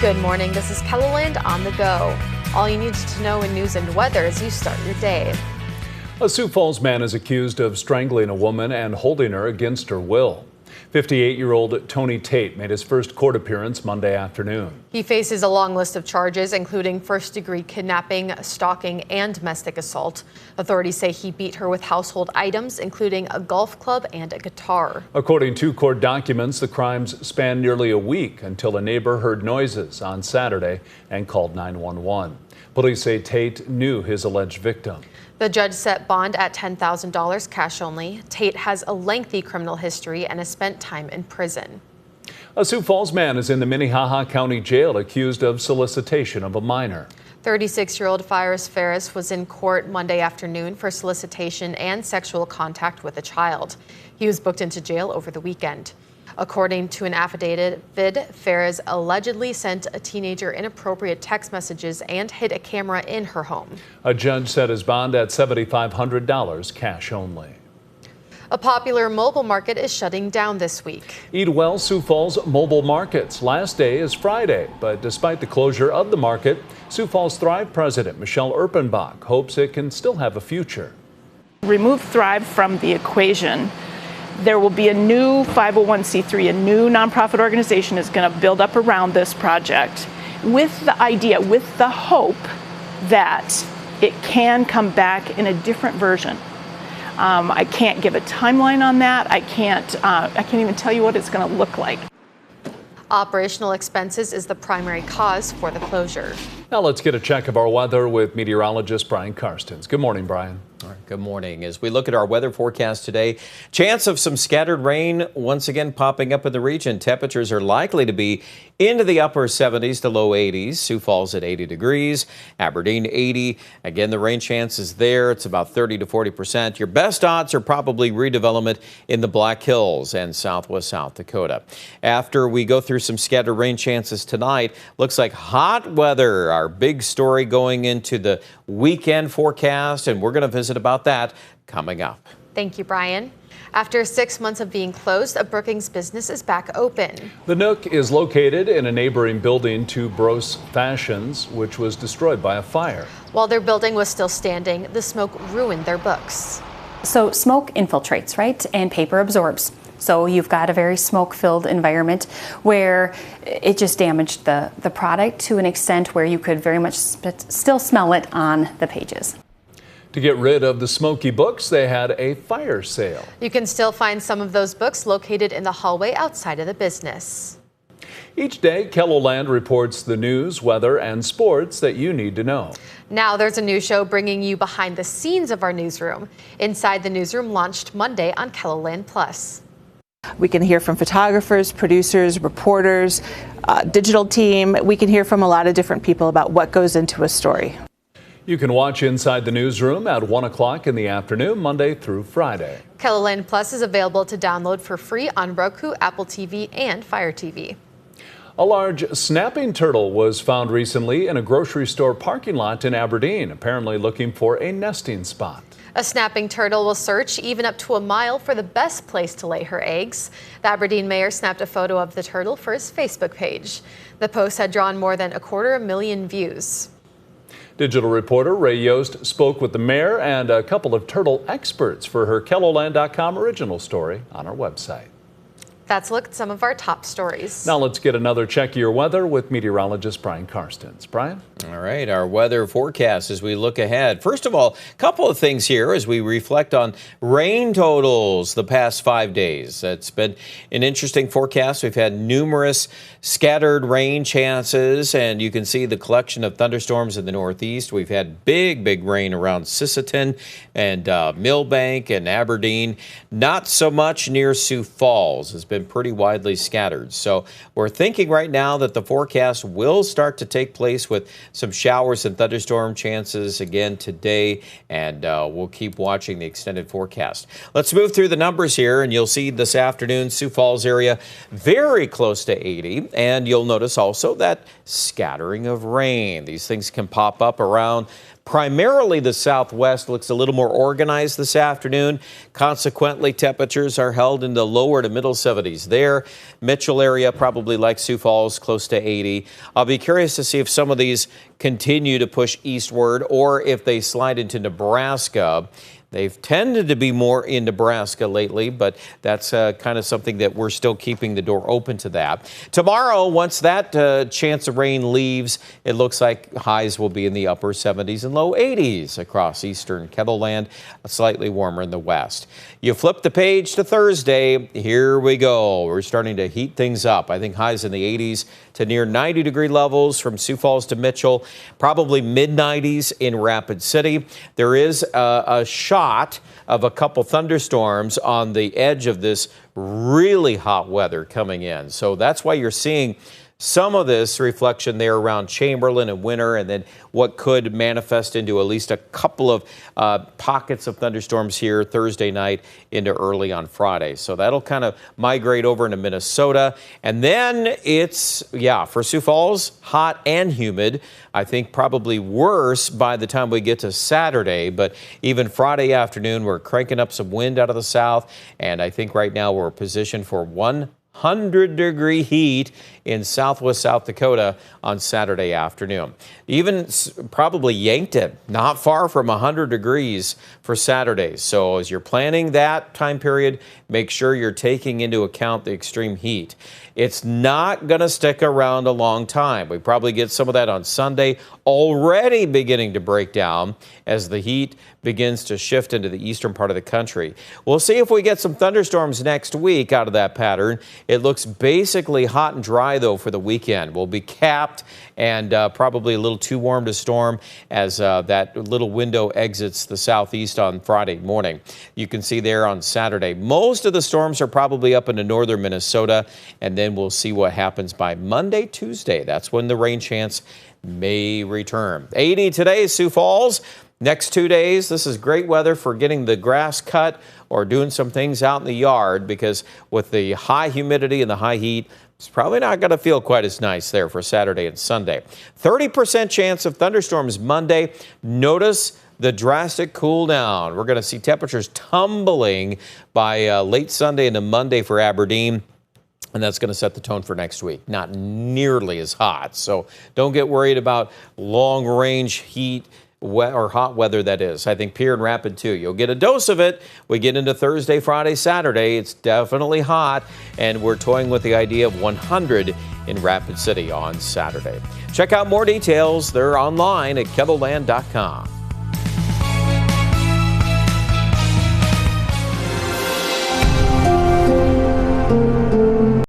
Good morning. This is KELOLAND on the go. All you need to know in news and weather as you start your day. A Sioux Falls man is accused of strangling a woman and holding her against her will. 58-year-old Tony Tate made his first court appearance Monday afternoon. He faces a long list of charges, including first-degree kidnapping, stalking, and domestic assault. Authorities say he beat her with household items, including a golf club and a guitar. According to court documents, the crimes spanned nearly a week until a neighbor heard noises on Saturday and called 911. Police say Tate knew his alleged victim. The judge set bond at $10,000 cash only. Tate has a lengthy criminal history and has spent time in prison. A Sioux Falls man is in the Minnehaha County Jail accused of solicitation of a minor. 36-year-old Fires Ferris was in court Monday afternoon for solicitation and sexual contact with a child. He was booked into jail over the weekend. According to an affidavit, Ferris allegedly sent a teenager inappropriate text messages and hid a camera in her home. A judge set his bond at $7,500 cash only. A popular mobile market is shutting down this week. Eat Well Sioux Falls Mobile Market's last day is Friday, but despite the closure of the market, Sioux Falls Thrive president Michelle Erpenbach hopes it can still have a future. Remove Thrive from the equation. There will be a new 501c3, a new nonprofit organization is going to build up around this project with the idea, with the hope that it can come back in a different version. I can't give a timeline on that. I can't even tell you what it's going to look like. Operational expenses is the primary cause for the closure. Now let's get a check of our weather with meteorologist Brian Karstens. Good morning, Brian. All right, good morning. As we look at our weather forecast today, chance of some scattered rain once again popping up in the region. Temperatures are likely to be into the upper 70s to low 80s. Sioux Falls at 80 degrees, Aberdeen 80. Again, the rain chance is there. It's about 30 to 40%. Your best odds are probably redevelopment in the Black Hills and southwest South Dakota. After we go through some scattered rain chances tonight, looks like hot weather, our big story going into the weekend forecast, and we're going to visit about that coming up. Thank you, Brian. After 6 months of being closed, a Brookings business is back open. The Nook is located in a neighboring building to Bros Fashions, which was destroyed by a fire. While their building was still standing, the smoke ruined their books. So smoke infiltrates, right? And paper absorbs. So you've got a very smoke-filled environment where it just damaged the product to an extent where you could very much still smell it on the pages. To get rid of the smoky books, they had a fire sale. You can still find some of those books located in the hallway outside of the business. Each day, KELOLAND reports the news, weather, and sports that you need to know. Now there's a new show bringing you behind the scenes of our newsroom. Inside the Newsroom launched Monday on KELOLAND Plus. We can hear from photographers, producers, reporters, digital team. We can hear from a lot of different people about what goes into a story. You can watch Inside the Newsroom at 1 o'clock in the afternoon, Monday through Friday. KELOLAND Plus is available to download for free on Roku, Apple TV, and Fire TV. A large snapping turtle was found recently in a grocery store parking lot in Aberdeen, apparently looking for a nesting spot. A snapping turtle will search even up to a mile for the best place to lay her eggs. The Aberdeen mayor snapped a photo of the turtle for his Facebook page. The post had drawn more than 250,000 views. Digital reporter Ray Yost spoke with the mayor and a couple of turtle experts for her KELOLAND.com original story on our website. That's a look at some of our top stories. Now let's get another check of your weather with meteorologist Brian Karstens. Brian? All right, our weather forecast as we look ahead. First of all, a couple of things here as we reflect on rain totals the past 5 days. It's been an interesting forecast. We've had numerous scattered rain chances, and you can see the collection of thunderstorms in the northeast. We've had big rain around Sisseton and Millbank and Aberdeen. Not so much near Sioux Falls. It's been pretty widely scattered. So we're thinking right now that the forecast will start to take place with some showers and thunderstorm chances again today, and we'll keep watching the extended forecast. Let's move through the numbers here, and you'll see this afternoon Sioux Falls area very close to 80, and you'll notice also that scattering of rain. These things can pop up around Primarily the southwest looks a little more organized this afternoon. Consequently, temperatures are held in the lower to middle 70s there. Mitchell area, probably like Sioux Falls, close to 80. I'll be curious to see if some of these continue to push eastward or if they slide into Nebraska. They've tended to be more in Nebraska lately, but that's kind of something that we're still keeping the door open to that. Tomorrow, once that chance of rain leaves, it looks like highs will be in the upper 70s and low 80s across eastern Kettleland, slightly warmer in the west. You flip the page to Thursday. Here we go. We're starting to heat things up. I think highs in the 80s to near 90-degree levels from Sioux Falls to Mitchell, probably mid-90s in Rapid City. There is a shot of a couple thunderstorms on the edge of this really hot weather coming in. So that's why you're seeing some of this reflection there around Chamberlain and Winter, and then what could manifest into at least a couple of pockets of thunderstorms here Thursday night into early on Friday. So that'll kind of migrate over into Minnesota. And then it's, for Sioux Falls, hot and humid. I think probably worse by the time we get to Saturday, but even Friday afternoon, we're cranking up some wind out of the south, and I think right now we're positioned for 100-degree heat in southwest South Dakota on Saturday afternoon. Even probably Yankton, not far from 100 degrees for Saturday. So as you're planning that time period, make sure you're taking into account the extreme heat. It's not going to stick around a long time. We probably get some of that on Sunday, already beginning to break down as the heat begins to shift into the eastern part of the country. We'll see if we get some thunderstorms next week out of that pattern. It looks basically hot and dry, though, for the weekend. We'll be capped and probably a little too warm to storm as that little window exits the southeast on Friday morning. You can see there on Saturday. Most of the storms are probably up into northern Minnesota, and then we'll see what happens by Monday, Tuesday. That's when the rain chance may return. 80 today, Sioux Falls. Next 2 days, this is great weather for getting the grass cut or doing some things out in the yard, because with the high humidity and the high heat, it's probably not going to feel quite as nice there for Saturday and Sunday. 30% chance of thunderstorms Monday. Notice the drastic cool down. We're going to see temperatures tumbling by late Sunday into Monday for Aberdeen. And that's going to set the tone for next week. Not nearly as hot. So don't get worried about long range heat or hot weather, that is. I think Pierre and Rapid, too. You'll get a dose of it. We get into Thursday, Friday, Saturday. It's definitely hot, and we're toying with the idea of 100 in Rapid City on Saturday. Check out more details. They're online at kettleland.com.